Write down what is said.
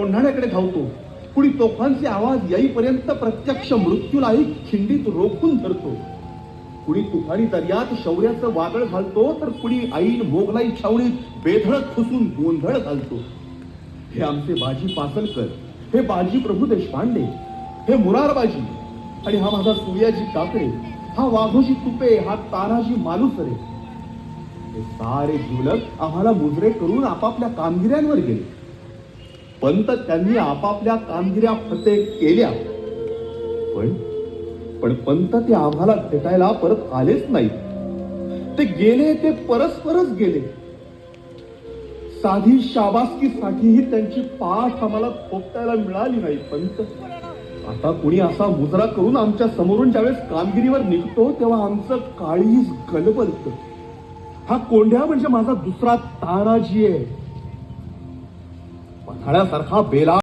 कोंढाण्याकडे धावतो. कुणी तोफांचे आवाज येईपर्यंत प्रत्यक्ष मृत्यूलाही खिंडीत रोखून धरतो. कुणी तुफानी दर्यात शौर्याचं वादळ घालतो, तर कुणी ऐन मोगलाई छावणीत बेधडक फुसून गोंधळ घालतो. हे आमचे बाजी पासलकर, हे बाजी प्रभू देशपांडे, हे मुरारबाजी, आणि हा माझा सूर्याजी काकडे, हा वाघोजी तुपे, हा तानाजी मालुसरे. हे सारे जिवलक आम्हाला मुजरे करून आपापल्या कामगिऱ्यांवर गेले. पंत त्यांनी आपापल्या कामगिऱ्या फते केल्या, पण पंत ते आम्हाला भेटायला परत आलेच नाहीत. ते गेले, ते परस्परच गेले. साधी शाबासकीसाठीही त्यांची पाठ आम्हाला थोपटायला मिळाली नाही. पंत आता कुणी असा मुजरा करून आमच्या समोरून ज्यावेळेस कामगिरीवर निघतो, तेव्हा आमचं काळीज गलबलतं. हा कोंढ्या म्हणजे माझा दुसरा तानाजी आहे. पन्हाळ्यासारखा बेला